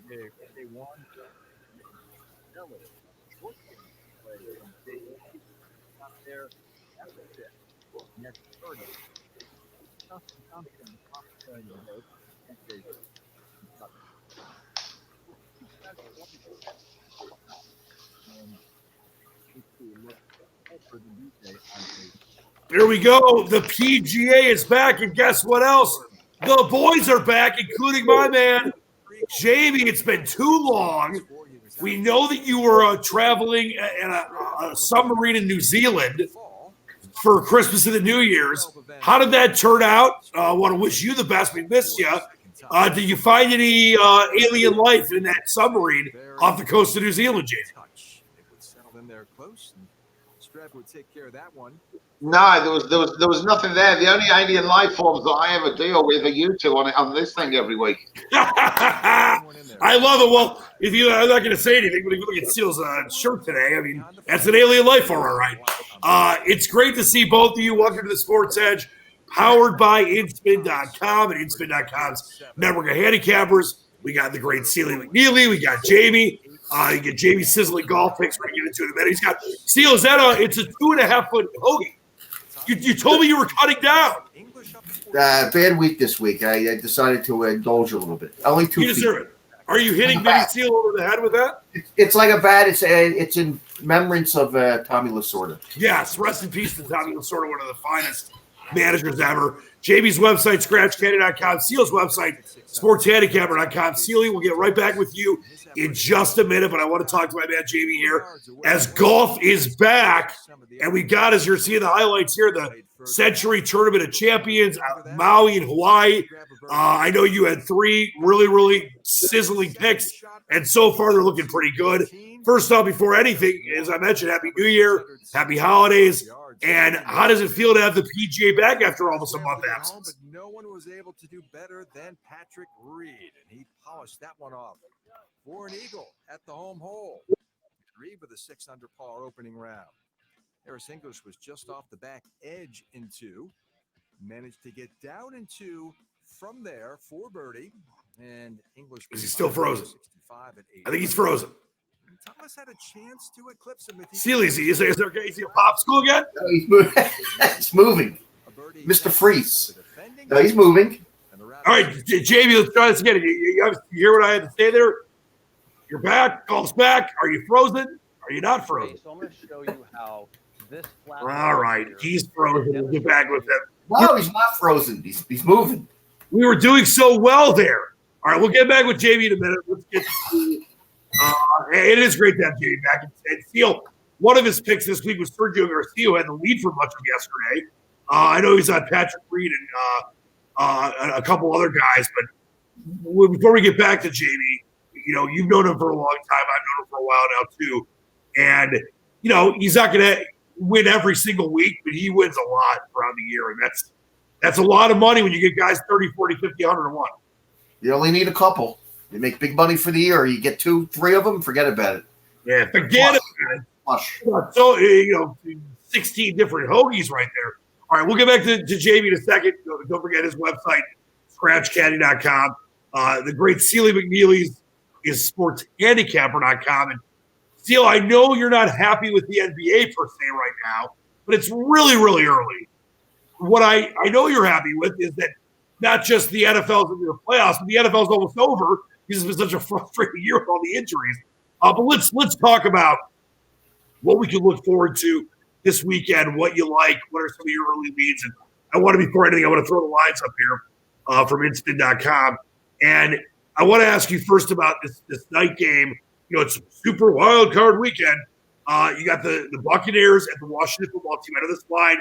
They won up there. That's it. Next target. Thompson, Here we go. The PGA is back, and guess what else? The boys are back, including my man, Jamie. It's been too long. We know that you were traveling in a submarine in New Zealand for Christmas and the New Year's. How did that turn out? I want to wish you the best. We missed you. Did you find any alien life in that submarine off the coast of New Zealand, Jamie? It would settle in there close, and Streb would take care of that one. No, there was nothing there. The only alien life forms that I ever deal with are you two on this thing every week. I love it. Well, I'm not going to say anything, but if you look at Seal's shirt today, I mean, that's an alien life form, all right. It's great to see both of you. Welcome to the Sports Edge, powered by InSpin.com and InSpin.com's network of handicappers. We got the great Sealy McNeely. We got Jamie. You get Jamie's sizzling golf picks. We're going to get into it in a minute. He's got Seal. Is that it's a 2.5-foot hoagie? You told me you were cutting down. Bad week this week. I decided to indulge a little bit. Only 2 feet. You deserve it. Are you hitting Vinny Seal over the head with that? It's like a bat. It's in remembrance of Tommy Lasorda. Yes. Rest in peace to Tommy Lasorda, one of the finest managers ever. Jamie's website, ScratchCandy.com. Seal's website, SportsHandicapper.com. Sealy, we'll get right back with you in just a minute, but I want to talk to my man Jamie here as golf is back. And we got, as you're seeing the highlights here, the Century Tournament of Champions, Maui and Hawaii. I know you had 3 really, really sizzling picks, and so far they're looking pretty good. First off, before anything, as I mentioned, Happy New Year, Happy Holidays. And how does it feel to have the PGA back after almost a month absence? But no one was able to do better than Patrick Reed, and he polished that one off for an eagle at the home hole. Reed with a 6-under par opening round. Harris English was just off the back edge in 2, managed to get down in 2 from there for birdie, and English is he still frozen? 65 at 8. I think he's frozen. Thomas had a chance to eclipse him. Sealy, is he a popsicle again? No, he's moving. It's moving. Mr. Freeze. No, he's moving. All right, Jamie, let's try this again. You hear what I had to say there? You're back. Golf's back. Are you frozen? Are you not frozen? So I'm going to show you how this flat. All right, he's frozen. We'll get back with him. No, he's not frozen. He's moving. We were doing so well there. All right, we'll get back with Jamie in a minute. Let's get to it is great to have Jamie back. And Seal, one of his picks this week was Sergio Garcia, who had the lead for much of yesterday. I know he's on Patrick Reed and a couple other guys, but before we get back to Jamie, you've known him for a long time. I've known him for a while now too. And, he's not going to win every single week, but he wins a lot throughout the year. And that's a lot of money when you get guys 30, 40, 50, 100 to 1. You only need a couple. You make big money for the year. You get 2, 3 of them, forget about it. Yeah, forget about it. Flush. So, 16 different hoagies right there. All right, we'll get back to Jamie in a second. Don't forget his website, ScratchCandy.com. The great Sealy McNeely is SportsHandicapper.com. And Seal, I know you're not happy with the NBA per se right now, but it's really, really early. What I know you're happy with is that not just the NFL's in the playoffs, but the NFL's almost over because it's been such a frustrating year with all the injuries. But let's talk about what we can look forward to this weekend, what you like, what are some of your early leads. And I want to, before anything, I want to throw the lines up here from instant.com. And I want to ask you first about this night game. It's a super wild card weekend. You got the Buccaneers and the Washington football team. I know this line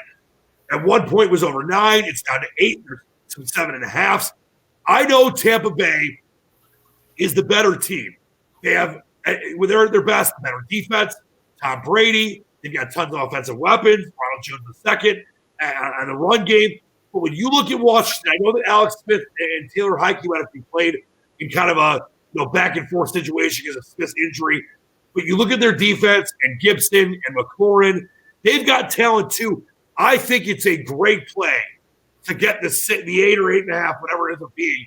at one point was over 9. It's down to 8. There's some 7.5s. I know Tampa Bay is the better team. They have their best, better defense. Tom Brady. They've got tons of offensive weapons. Ronald Jones II on the run game. But when you look at Washington, I know that Alex Smith and Taylor Heinicke might have been played in kind of a back and forth situation because of Smith's injury. But you look at their defense and Gibson and McLaurin, they've got talent too. I think it's a great play to get the 8 or 8.5, whatever it ends up being,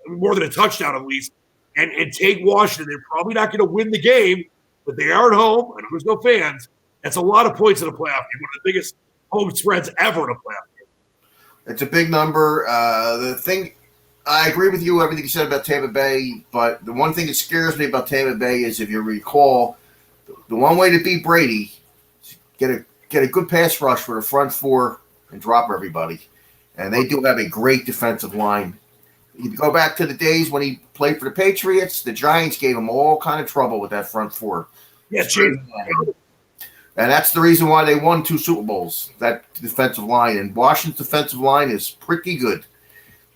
more than a touchdown at least, and take Washington. They're probably not going to win the game, but they are at home, and there's no fans. That's a lot of points in a playoff game, one of the biggest home spreads ever in a playoff game. It's a big number. The thing, I agree with you, everything you said about Tampa Bay, but the one thing that scares me about Tampa Bay is, if you recall, the one way to beat Brady is get a good pass rush for the front four and drop everybody. And they do have a great defensive line. You go back to the days when he played for the Patriots, the Giants gave him all kind of trouble with that front four. Yeah, James. And that's the reason why they won 2 Super Bowls, that defensive line. And Washington's defensive line is pretty good.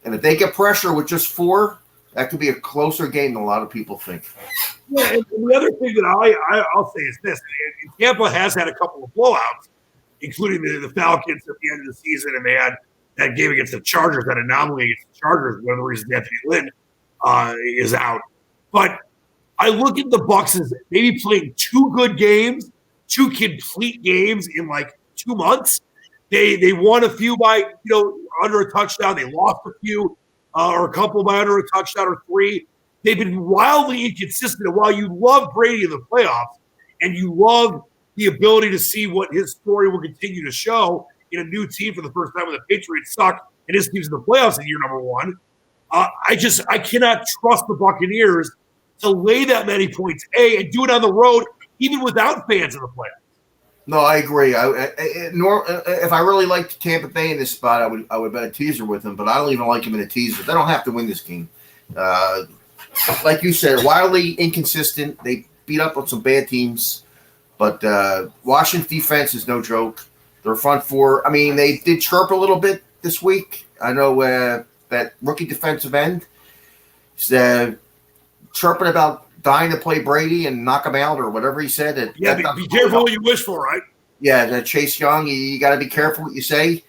And if they get pressure with just 4, that could be a closer game than a lot of people think. Yeah, and the other thing that I'll say is this. Tampa has had a couple of blowouts, including the Falcons at the end of the season, and they had that game against the Chargers, that anomaly against the Chargers, one of the reasons Anthony Lynn is out. But I look at the Bucs as maybe playing 2 good games, 2 complete games in like 2 months. They won a few by under a touchdown. They lost a few or a couple by under a touchdown or 3. They've been wildly inconsistent. And while you love Brady in the playoffs and you love the ability to see what his story will continue to show in a new team for the first time when the Patriots suck and his team's in the playoffs in year number 1, I cannot trust the Buccaneers to lay that many points, and do it on the road, even without fans in the playoffs. No, I agree. If I really liked Tampa Bay in this spot, I would bet a teaser with them, but I don't even like them in a teaser. They don't have to win this game. Like you said, wildly inconsistent. They beat up on some bad teams, but Washington's defense is no joke. Their front four, I mean, they did chirp a little bit this week. I know that rookie defensive end is chirping about dying to play Brady and knock him out or whatever he said. Be careful what you wish for, right? Yeah, Chase Young, you got to be careful what you say.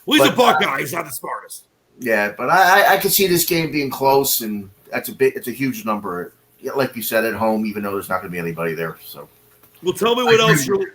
Well, he's a Buckeye. He's not the smartest. Yeah, but I can see this game being close, and it's a huge number. Like you said, at home, even though there's not going to be anybody there. So, well, tell me what else you're.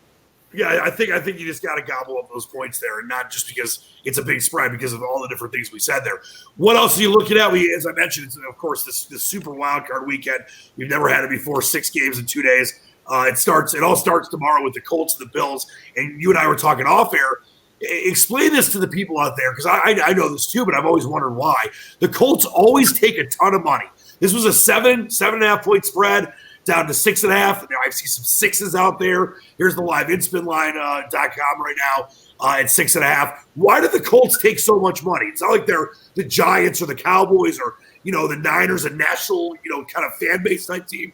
Yeah, I think you just got to gobble up those points there, and not just because it's a big spread, because of all the different things we said there. What else are you looking at? As I mentioned, it's, of course, this super wild card weekend. We've never had it before. 6 games in 2 days. It all starts tomorrow with the Colts and the Bills. And you and I were talking off air. Explain this to the people out there, because I know this too, but I've always wondered why. The Colts always take a ton of money. This was a 7.5 point spread, down to 6.5. Now I see some 6s out there. Here's the live inspinline.com right now at 6.5. Why do the Colts take so much money? It's not like they're the Giants or the Cowboys or the Niners, a national kind of fan base type team.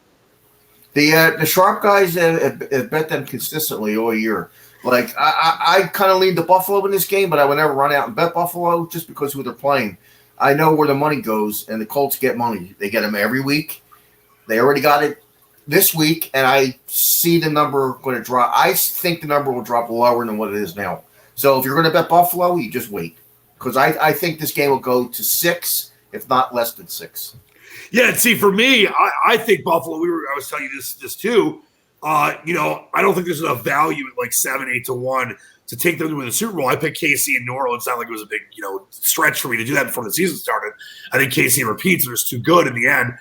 The sharp guys have bet them consistently all year. Like I kind of leaned to Buffalo in this game, but I would never run out and bet Buffalo just because who they're playing. I know where the money goes, and the Colts get money. They get them every week. They already got it this week, and I see the number going to drop. I think the number will drop lower than what it is now. So if you're going to bet Buffalo, you just wait, because I think this game will go to 6, if not less than 6. Yeah, and see, for me, I think Buffalo. I was telling you this too. I don't think there's enough value at like 7-8 to 1 to take them to win the Super Bowl. I picked KC and New Orleans. It's not like it was a big stretch for me to do that before the season started. I think KC repeats. They're just too good in the end,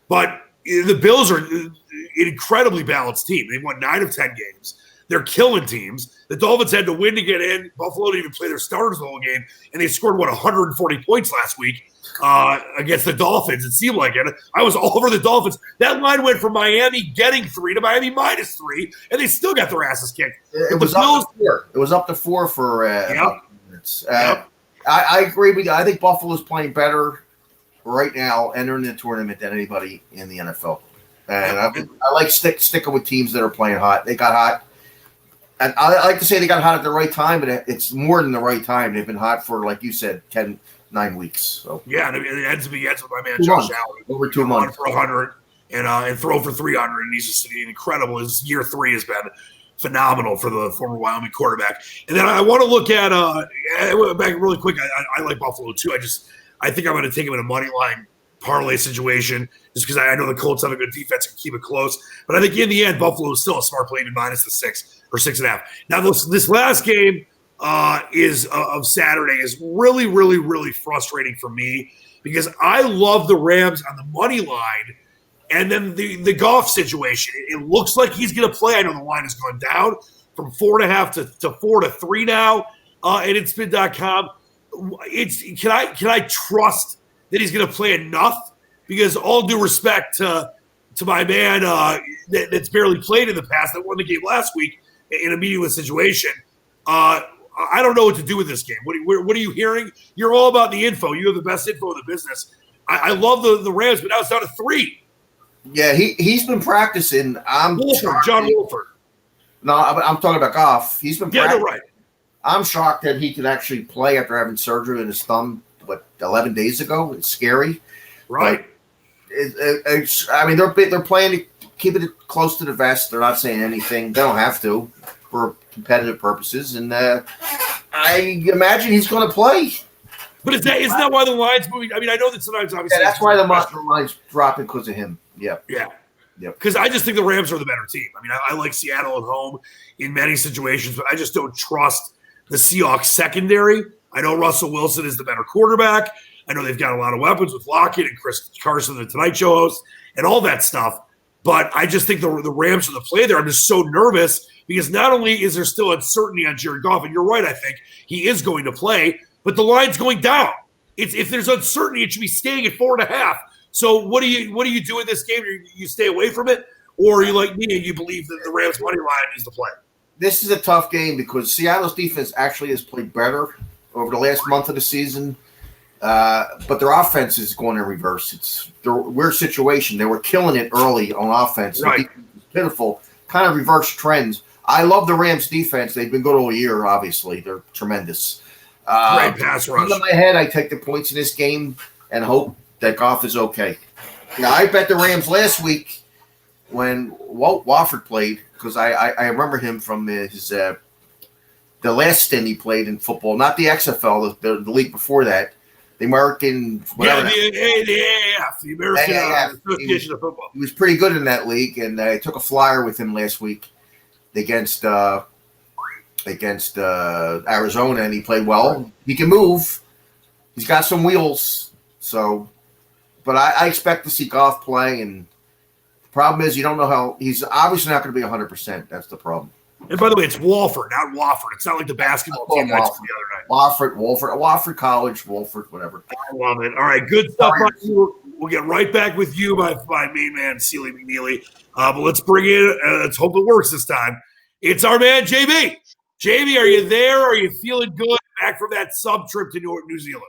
but the Bills are an incredibly balanced team. They won 9 of 10 games. They're killing teams. The Dolphins had to win to get in. Buffalo didn't even play their starters the whole game, and they scored 140 points last week against the Dolphins. It seemed like it. I was all over the Dolphins. That line went from Miami getting 3 to Miami -3, and they still got their asses kicked. It was up to 4. It was up to 4 for minutes. I agree with you. I think Buffalo's playing better right now entering the tournament than anybody in the NFL. And I like sticking with teams that are playing hot. They got hot. And I like to say they got hot at the right time, but it's more than the right time. They've been hot for, like you said, 9 weeks. So yeah, and it ends with my man Josh Allen. Over 2 months. For 100 and throw for 300. And he's just incredible. His year 3 has been phenomenal for the former Wyoming quarterback. And then I want to look at back really quick. I like Buffalo too. I think I'm going to take him in a money line parlay situation just because I know the Colts have a good defense and keep it close. But I think in the end, Buffalo is still a smart play to -6 or 6.5. Now, this last game of Saturday is really, really, really frustrating for me because I love the Rams on the money line And then the golf situation, it looks like he's going to play. I know the line has gone down from 4.5 to 4 to 3 now at inspin.com. Can I trust that he's going to play enough? Because all due respect to my man that's barely played in the past, that won the game last week in a meaningless situation, I don't know what to do with this game. What are you hearing? You're all about the info. You have the best info in the business. I love the Rams, but now it's down to 3. Yeah, he's been practicing. John Wolford. No, I'm talking about Goff. He's been practicing. Right. I'm shocked that he could actually play after having surgery in his thumb, 11 days ago? It's scary. Right. I mean, they're playing to keep it close to the vest. They're not saying anything. They don't have to for competitive purposes. And I imagine he's going to play. But isn't that why the line's moving? I mean, I know that sometimes obviously. Yeah, that's why the line's dropping because of him. Yeah. Yeah. Because I just think the Rams are the better team. I mean, I like Seattle at home in many situations, but I just don't trust the Seahawks secondary. I know Russell Wilson is the better quarterback. I know they've got a lot of weapons with Lockett and Chris Carson, the Tonight Show host, and all that stuff. But I just think the Rams are the play there. I'm just so nervous because not only is there still uncertainty on Jared Goff, and you're right, I think he is going to play, but the line's going down. If there's uncertainty, it should be staying at 4.5. So what do you do in this game? You stay away from it, or are you like me and you believe that the Rams money line is the play? This is a tough game because Seattle's defense actually has played better over the last month of the season, but their offense is going in reverse. It's a weird situation. They were killing it early on offense. Right. It's pitiful, kind of reverse trends. I love the Rams defense. They've been good all year, obviously. They're tremendous. Great pass rush. In my head, I take the points in this game and hope that Goff is okay. Now, I bet the Rams last week when Walt Wofford played, because I remember him from his the last stint he played in football, not the XFL, the league before that, the American whatever. The AAF, the American Association of Football. He was pretty good in that league, and I took a flyer with him last week against Arizona, and he played well. He can move. He's got some wheels, so. But I expect to see Goff play, and the problem is you don't know how – he's obviously not going to be 100%. That's the problem. And by the way, it's Walford, not Wofford. It's not like the basketball team I took the other night. Wofford College, Wolford, whatever. I love it. All right, good stuff. We'll get right back with you, my main man, Sealy McNeely. But let's bring in let's hope it works this time. It's our man, JB. JB, are you there? Are you feeling good back from that sub trip to New Zealand?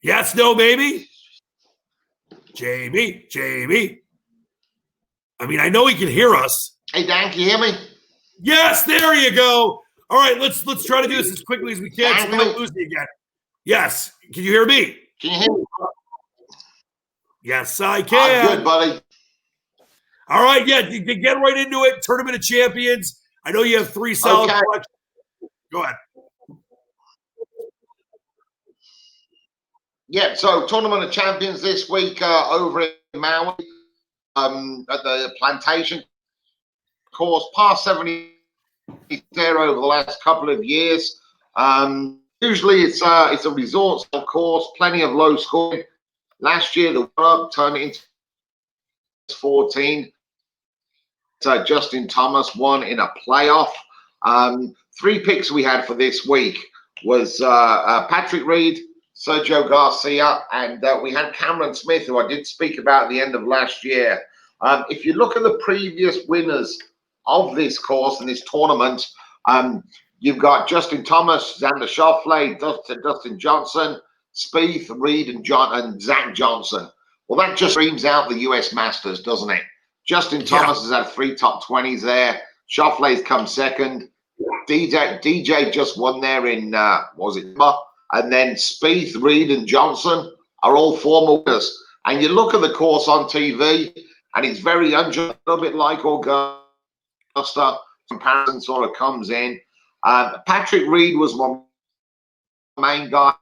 Yes, no, baby. JB. I mean, I know he can hear us. Hey, Dan, can you hear me? Yes, there you go. All right, let's try to do this as quickly as we can so we don't lose me again. Yes. Can you hear me? Can you hear me? Yes, I can. I'm good, buddy. All right, yeah, get right into it. Tournament of Champions. I know you have 3 solid questions. Go ahead. Yeah, so Tournament of Champions this week over in Maui at the Plantation course, par 70 there over the last couple of years. Usually it's a resort course, plenty of low scoring. Last year the run-up turned into 14. Justin Thomas won in a playoff. 3 picks we had for this week was Patrick Reed, Sergio Garcia, and we had Cameron Smith, who I did speak about at the end of last year. If you look at the previous winners of this course and this tournament, you've got Justin Thomas, Xander Schauffele, Dustin Johnson, Spieth, Reed, and Zach Johnson. Well, that just screams out the U.S. Masters, doesn't it? Justin Thomas has had 3 top 20s there. Schauffele's come second. DJ just won there in, was it? And then Spieth, Reed, and Johnson are all former winners. And you look at the course on TV, and it's very a little bit like Augusta. Comparison sort of comes in. Patrick Reed was one main guy.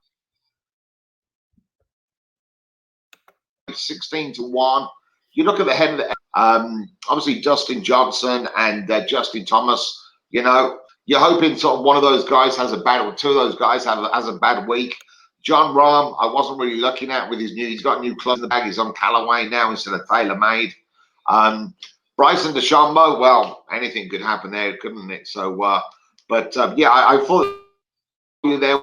16-1. you look at the head of the obviously Dustin Johnson and Justin Thomas. You know, you're hoping sort of one of those guys has a bad, or two of those guys has a bad week. John Rahm, I wasn't really looking at with his new. He's got new clubs in the bag. He's on Callaway now instead of TaylorMade. Bryson DeChambeau, well, anything could happen there, couldn't it? So, yeah, I thought there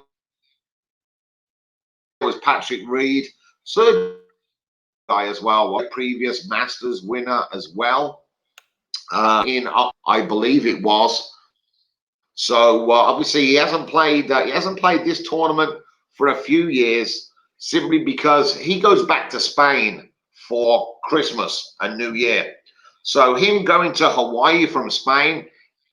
was Patrick Reed, third guy as well, previous Masters winner as well. I believe it was. So obviously he hasn't played this tournament for a few years, simply because he goes back to Spain for Christmas and New Year. So him going to Hawaii from Spain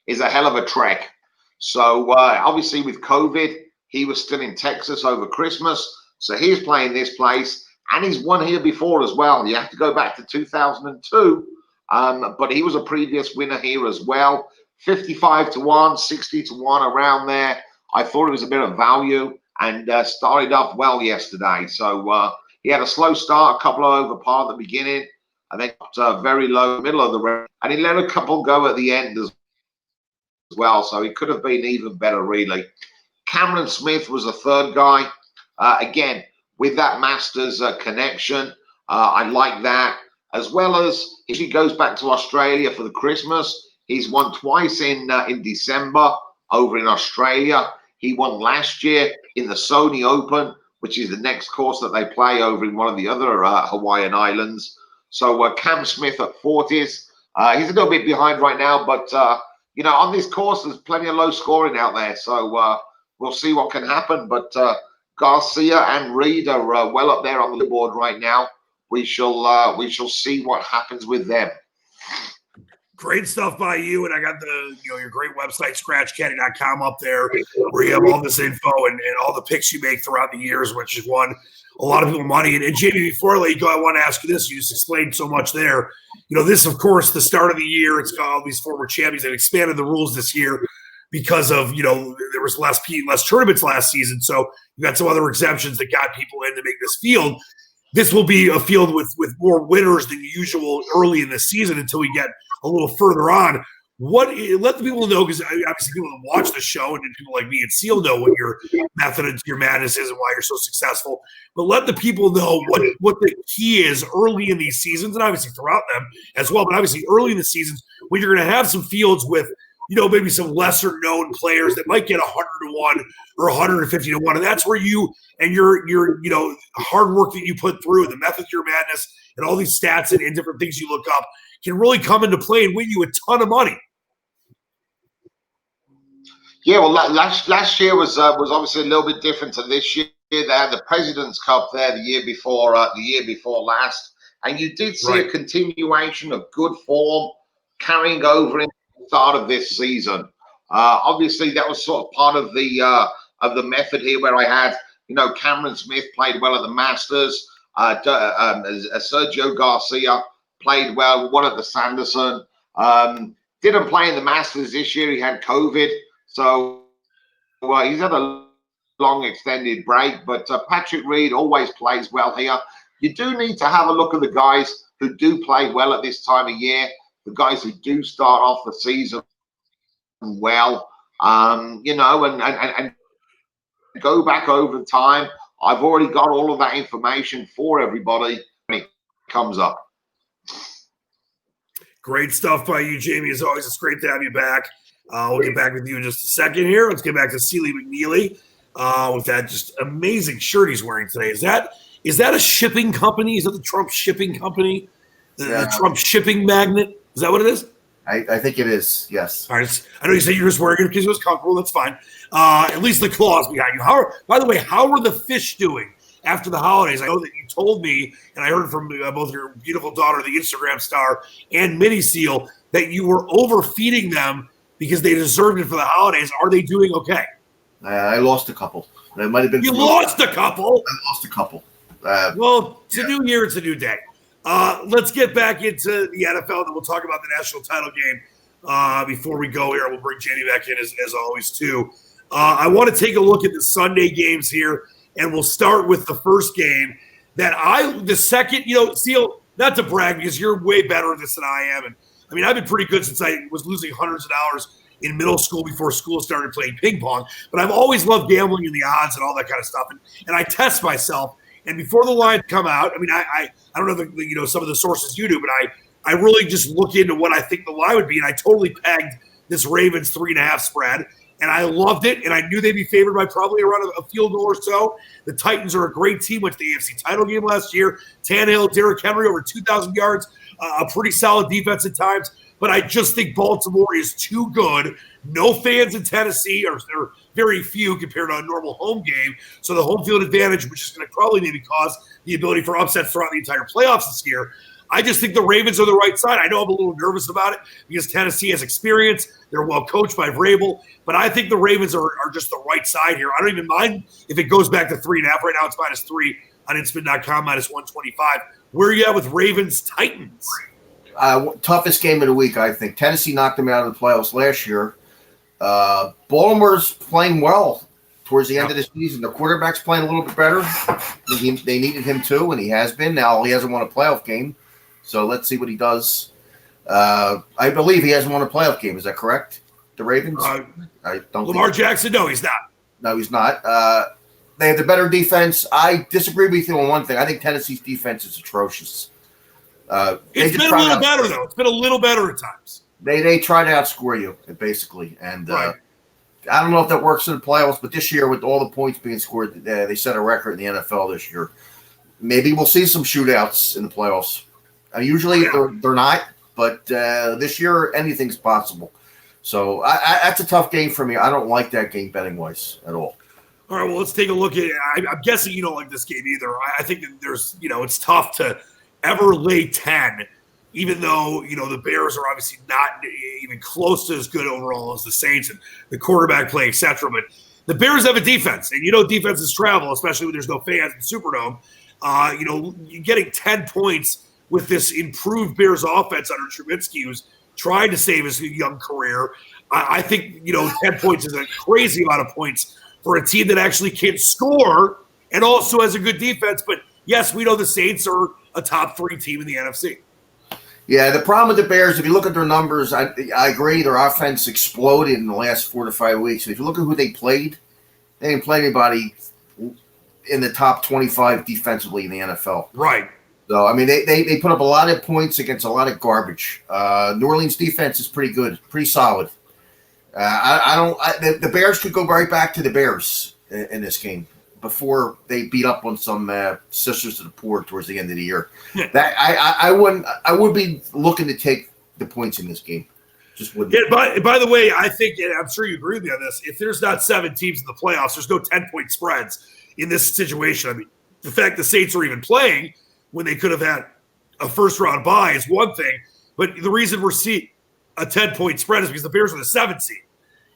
is a hell of a trek. So obviously with COVID, he was still in Texas over Christmas. So he's playing this place, and he's won here before as well. You have to go back to 2002, but he was a previous winner here as well. 55 to 1, 60 to 1, around there. I thought it was a bit of value, and started off well yesterday. So he had a slow start, a couple over par at the beginning, and then very low middle of the round, and he let a couple go at the end as well. So he could have been even better, really. Cameron Smith was the third guy. Again, with that Masters connection, I like that. As well as if he goes back to Australia for the Christmas, he's won twice in December over in Australia. He won last year in the Sony Open, which is the next course that they play over in one of the other Hawaiian islands. So Cam Smith at 40s. He's a little bit behind right now, but you know, on this course, there's plenty of low scoring out there. So we'll see what can happen. But Garcia and Reed are well up there on the board right now. We shall see what happens with them. Great stuff by you, and I got your great website, scratchcaddy.com, up there, where you have all this info and all the picks you make throughout the years, which has won a lot of people money. And Jamie, before I let you go, I want to ask you this. You just explained so much there. You know, this, of course, the start of the year, it's got all these former champions that expanded the rules this year because of, you know, there was less tournaments last season. So you got some other exemptions that got people in to make this field. This will be a field with more winners than usual early in the season until we get a little further on. Let the people know, because obviously people that watch the show and people like me and Seal know what your method of your madness is and why you're so successful. But let the people know what the key is early in these seasons, and obviously throughout them as well. But obviously early in the seasons, when you're going to have some fields with, you know, maybe some lesser known players that might get 100 to 1 or 150 to 1. And that's where you and your you know, hard work that you put through, the method of your madness, and all these stats and different things you look up can really come into play and win you a ton of money. Yeah, well, last year was obviously a little bit different to this year. They had the President's Cup there the year before last, and you did see a continuation of good form carrying over in the start of this season. Obviously, that was sort of part of the method here, where I had, you know, Cameron Smith played well at the Masters, Sergio Garcia played well, won at the Sanderson. Didn't play in the Masters this year. He had COVID. So he's had a long extended break, but Patrick Reed always plays well here. You do need to have a look at the guys who do play well at this time of year, the guys who do start off the season well, you know, and go back over time. I've already got all of that information for everybody when it comes up. Great stuff by you, Jamie. As always, it's great to have you back. We'll get back with you in just a second here. Let's get back to Sealy McNeely with that just amazing shirt he's wearing today. Is that a shipping company? Is that the Trump shipping company? The Trump shipping magnet? Is that what it is? I think it is, yes. All right. I know you said you're just wearing it because it was comfortable. That's fine. At least the claws behind you. By the way, how are the fish doing after the holidays? I know that you told me, and I heard from both your beautiful daughter, the Instagram star, and Minnie Seal, that you were overfeeding them because they deserved it for the holidays. Are they doing okay? I lost a couple. It might have been. You lost a couple? I lost a couple. Well, it's a new year. It's a new day. Let's get back into the NFL, and we'll talk about the national title game before we go here. We'll bring Jenny back in as always, too. I want to take a look at the Sunday games here, and we'll start with the first game. The second, you know, Seal, not to brag because you're way better at this than I am. And I mean, I've been pretty good since I was losing hundreds of dollars in middle school before school started playing ping pong. But I've always loved gambling and the odds and all that kind of stuff. And I test myself. And before the lines come out, I mean, I don't know some of the sources you do, but I really just look into what I think the line would be. And I totally pegged this Ravens 3.5 spread. And I loved it, and I knew they'd be favored by probably around a field goal or so. The Titans are a great team. Went to the AFC title game last year. Tannehill, Derrick Henry, over 2,000 yards. A pretty solid defense at times. But I just think Baltimore is too good. No fans in Tennessee, or very few compared to a normal home game. So the home field advantage, which is going to probably maybe cause the ability for upsets throughout the entire playoffs this year. I just think the Ravens are the right side. I know I'm a little nervous about it because Tennessee has experience. They're well coached by Vrabel. But I think the Ravens are just the right side here. I don't even mind if it goes back to 3.5. Right now it's -3 on Inspin.com, -125. Where are you at with Ravens-Titans? Toughest game of the week, I think. Tennessee knocked them out of the playoffs last year. Baltimore's playing well towards the end of the season. The quarterback's playing a little bit better. They needed him too, and he has been. Now he hasn't won a playoff game. So let's see what he does. I believe he hasn't won a playoff game. Is that correct? The Ravens? I don't. Lamar Jackson? No, he's not. No, he's not. They have the better defense. I disagree with you on one thing. I think Tennessee's defense is atrocious. It's been a little better, though. It's been a little better at times. They try to outscore you, basically. And I don't know if that works in the playoffs, but this year with all the points being scored, they set a record in the NFL this year. Maybe we'll see some shootouts in the playoffs. Usually they're not, but this year anything's possible. So that's a tough game for me. I don't like that game betting-wise at all. All right, well, let's take a look at it. I'm guessing you don't like this game either. I think that there's, it's tough to ever lay 10, even though, the Bears are obviously not even close to as good overall as the Saints and the quarterback play, et cetera. But the Bears have a defense, and defenses travel, especially when there's no fans in the Superdome. You're getting 10 points with this improved Bears offense under Trubisky, who's trying to save his young career. I think, 10 points is a crazy amount of points for a team that actually can score and also has a good defense. But, yes, we know the Saints are a top 3 team in the NFC. Yeah, the problem with the Bears, if you look at their numbers, I agree, their offense exploded in the last 4 to 5 weeks. If you look at who they played, they didn't play anybody in the top 25 defensively in the NFL. Right. So, I mean, they put up a lot of points against a lot of garbage. New Orleans defense is pretty good, pretty solid. The Bears could go right back to the Bears in this game before they beat up on some sisters of the poor towards the end of the year. That I would be looking to take the points in this game. Just wouldn't. Yeah, by the way, I think, and I'm sure you agree with me on this, if there's not 7 teams in the playoffs, there's no 10-point spreads in this situation. I mean, the fact the Saints are even playing when they could have had a first-round bye is one thing, but the reason we're seeing a 10-point spread is because the Bears were the 7th seed,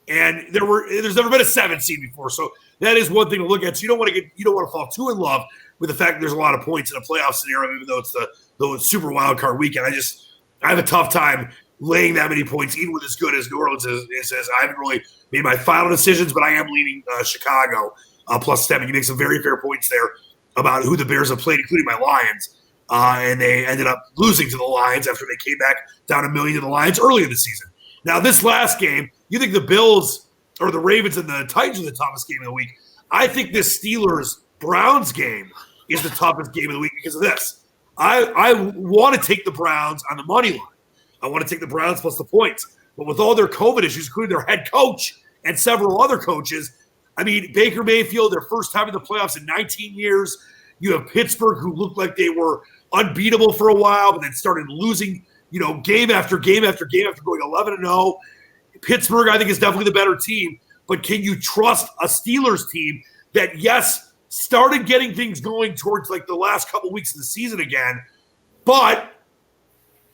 and there's never been a 7th seed before, so that is one thing to look at. So you don't want to fall too in love with the fact that there's a lot of points in a playoff scenario, even though it's the super wild card weekend. I have a tough time laying that many points, even with as good as New Orleans is. I haven't really made my final decisions, but I am leaning Chicago +7. You make some very fair points there about who the Bears have played, including my Lions. And they ended up losing to the Lions after they came back down $1 million to the Lions early in the season. Now, this last game, you think the Bills or the Ravens and the Titans are the toughest game of the week. I think this Steelers-Browns game is the toughest game of the week because of this. I want to take the Browns on the money line. I want to take the Browns plus the points. But with all their COVID issues, including their head coach and several other coaches, I mean, Baker Mayfield, their first time in the playoffs in 19 years. You have Pittsburgh, who looked like they were unbeatable for a while, but then started losing, game after game after game after going 11-0. Pittsburgh, I think, is definitely the better team. But can you trust a Steelers team that, yes, started getting things going towards like the last couple weeks of the season again, but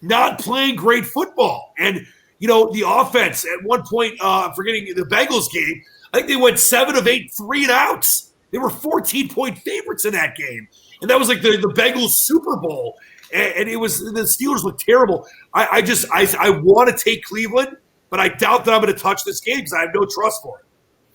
not playing great football? And, the offense at one point, I'm forgetting the Bengals game, I think they went 7 of 8 3-and-outs. They were 14-point favorites in that game. And that was like the Bengals Super Bowl. And it was the Steelers looked terrible. I want to take Cleveland, but I doubt that I'm going to touch this game because I have no trust for it.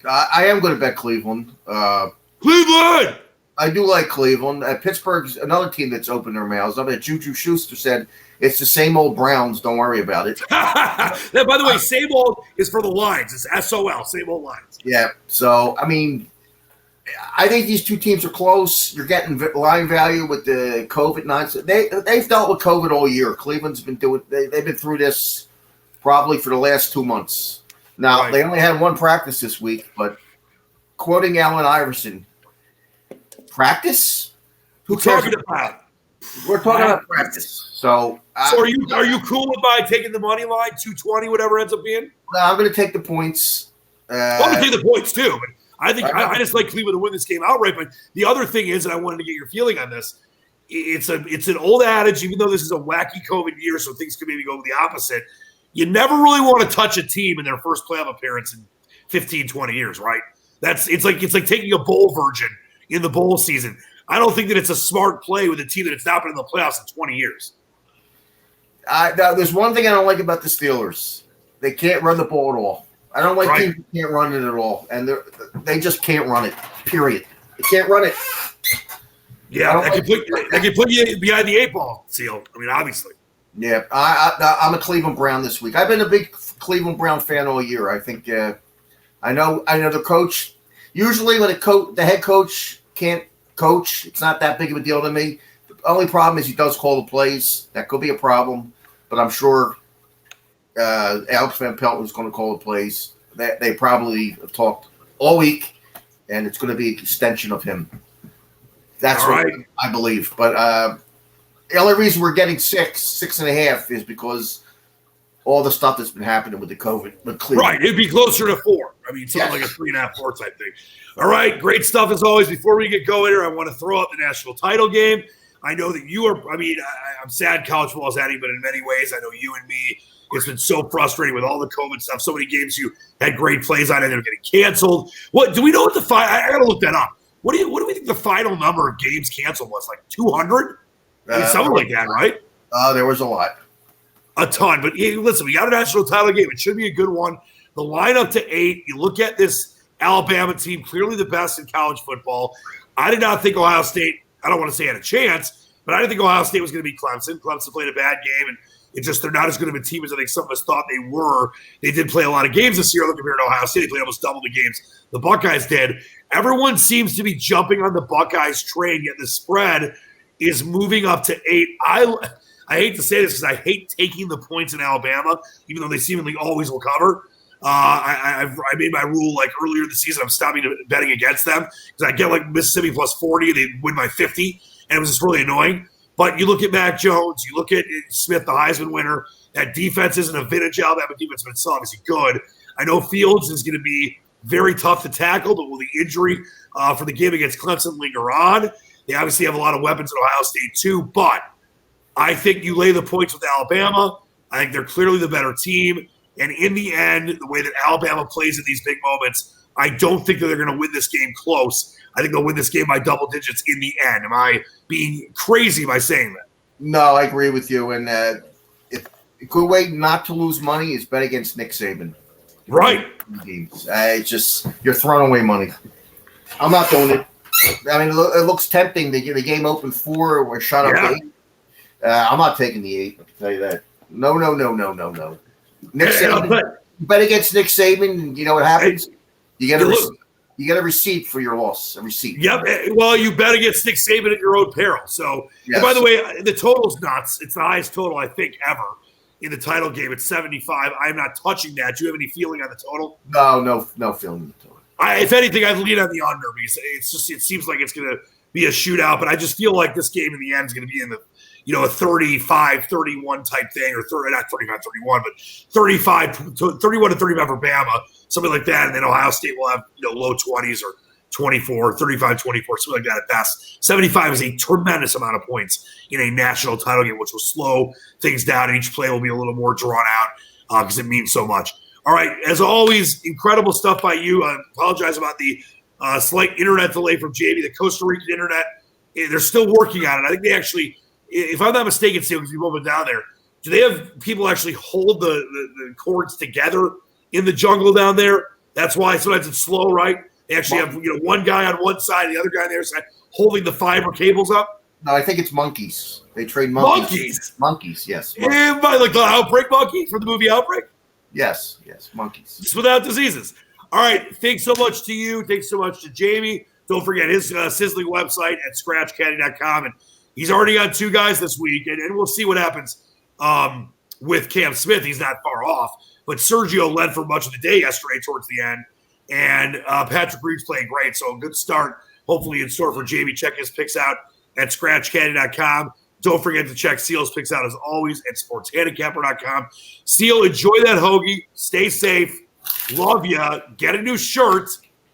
I am going to bet Cleveland. Cleveland! I do like Cleveland. Pittsburgh's another team that's opened their mouths. I mean, Juju Schuster said it's the same old Browns. Don't worry about it. By the way, same old is for the Lions. It's SOL, same old Lions. Yeah. So, I mean, I think these two teams are close. You're getting line value with the COVID nonsense. They've dealt with COVID all year. Cleveland's been doing. They've been through this probably for the last 2 months. Now They only had one practice this week, but quoting Allen Iverson, practice? Who cares about? We're talking about practice. So are you cool with by taking the money line 220, whatever ends up being? No, I'm going to take the points. I'm going to take the points too, but I think I just like Cleveland to win this game outright. But the other thing is, and I wanted to get your feeling on this, it's an old adage, even though this is a wacky COVID year, so things could maybe go the opposite. You never really want to touch a team in their first playoff appearance in 15, 20 years, right? It's like taking a bowl virgin in the bowl season. I don't think that it's a smart play with a team that it's not been in the playoffs in 20 years. There's one thing I don't like about the Steelers. They can't run the ball at all. I don't like teams that can't run it at all, and they just can't run it, period. They can't run it. Yeah, I can put you behind the 8-ball, Seal. I mean, obviously. Yeah, I'm a Cleveland Brown this week. I've been a big Cleveland Brown fan all year. I think I know the coach. Usually when the head coach can't coach, it's not that big of a deal to me. The only problem is he does call the plays. That could be a problem, but I'm sure Alex Van Pelt is going to call the plays. They probably have talked all week, and it's going to be an extension of him. That's what I believe. But the only reason we're getting 6.5 is because all the stuff that's been happening with the COVID. With Cleveland. Right. It'd be closer to 4. I mean, something like a 3.5, 4 type thing. All right. Great stuff as always. Before we get going here, I want to throw out the national title game. I know that you are, I'm sad college football is ending, but in many ways, I know you and me, it's been so frustrating with all the COVID stuff. So many games you had great plays on and they're getting canceled. What do we know what the final? I got to look that up. What do we think the final number of games canceled was? Like 200? Something like that, right? There was a lot. A ton. But hey, listen, we got a national title game. It should be a good one. The line up to 8. You look at this Alabama team, clearly the best in college football. I did not think Ohio State, I don't want to say had a chance, but I didn't think Ohio State was going to beat Clemson. Clemson played a bad game, and they're not as good of a team as I think some of us thought they were. They did play a lot of games this year compared to Ohio State. They played almost double the games the Buckeyes did. Everyone seems to be jumping on the Buckeyes train, yet the spread is moving up to 8. I hate to say this because I hate taking the points in Alabama, even though they seemingly always will cover. I made my rule like earlier this season. I'm stopping betting against them because I get like Mississippi plus 40. They win by 50, and it was just really annoying. But you look at Mac Jones, you look at Smith, the Heisman winner. That defense isn't a vintage Alabama defense, but it's still obviously good. I know Fields is going to be very tough to tackle, but will the injury for the game against Clemson linger on? They obviously have a lot of weapons at Ohio State too, but I think you lay the points with Alabama. I think they're clearly the better team. And in the end, the way that Alabama plays in these big moments, I don't think that they're going to win this game close. I think they'll win this game by double digits in the end. Am I being crazy by saying that? No, I agree with you. And if a good way not to lose money is bet against Nick Saban. Right. It's just you're throwing away money. I'm not doing it. I mean, it looks tempting. The game opened 4. We're shut up 8. I'm not taking the 8. I can tell you that. No. Nick Saban. Bet against Nick Saban, and you know what happens? You get a receipt for your loss. A receipt. Yep. Well, you bet against Nick Saban at your own peril. So, yes. And by the way, the total's nuts. It's the highest total I think ever in the title game. It's 75. I'm not touching that. Do you have any feeling on the total? No feeling on the total. If anything, I'd lean on the under because it seems like it's going to be a shootout. But I just feel like this game in the end is going to be in the a 35-31 type thing, or not 35-31, but 31 to 35 for Bama, something like that. And then Ohio State will have low 20s or 24, 35-24, something like that at best. 75 is a tremendous amount of points in a national title game, which will slow things down, and each play will be a little more drawn out because it means so much. All right, as always, incredible stuff by you. I apologize about the slight internet delay from Jamie. The Costa Rican internet, they're still working on it. I think they actually, if I'm not mistaken, Steve, because you've been down there, do they have people actually hold the cords together in the jungle down there? That's why sometimes it's slow, right? They actually have one guy on one side, the other guy on the other side. holding the fiber cables up? No, I think it's monkeys. They trade monkeys. Monkeys? Monkeys, yes. Yeah, like the Outbreak monkey from the movie Outbreak? Yes, monkeys. Just without diseases. All right. Thanks so much to you. Thanks so much to Jamie. Don't forget his sizzling website at scratchcaddy.com. And he's already on 2 guys this week, and we'll see what happens with Cam Smith. He's not far off. But Sergio led for much of the day yesterday towards the end. And Patrick Reed's playing great. So a good start, hopefully in store for Jamie. Check his picks out at scratchcaddy.com. Don't forget to check Seal's picks out, as always, at sportshandicapper.com. Seal, enjoy that hoagie. Stay safe. Love ya. Get a new shirt.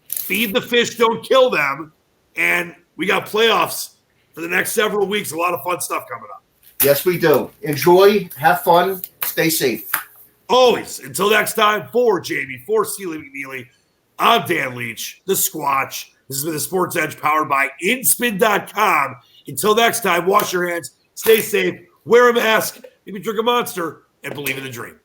Feed the fish. Don't kill them. And we got playoffs for the next several weeks. A lot of fun stuff coming up. Yes, we do. Enjoy. Have fun. Stay safe. Always. Until next time, for Jamie, for Sealy McNeely, I'm Dan Leach, the Squatch. This has been the Sports Edge powered by InSpin.com. Until next time, wash your hands, stay safe, wear a mask, maybe drink a Monster, and believe in the dream.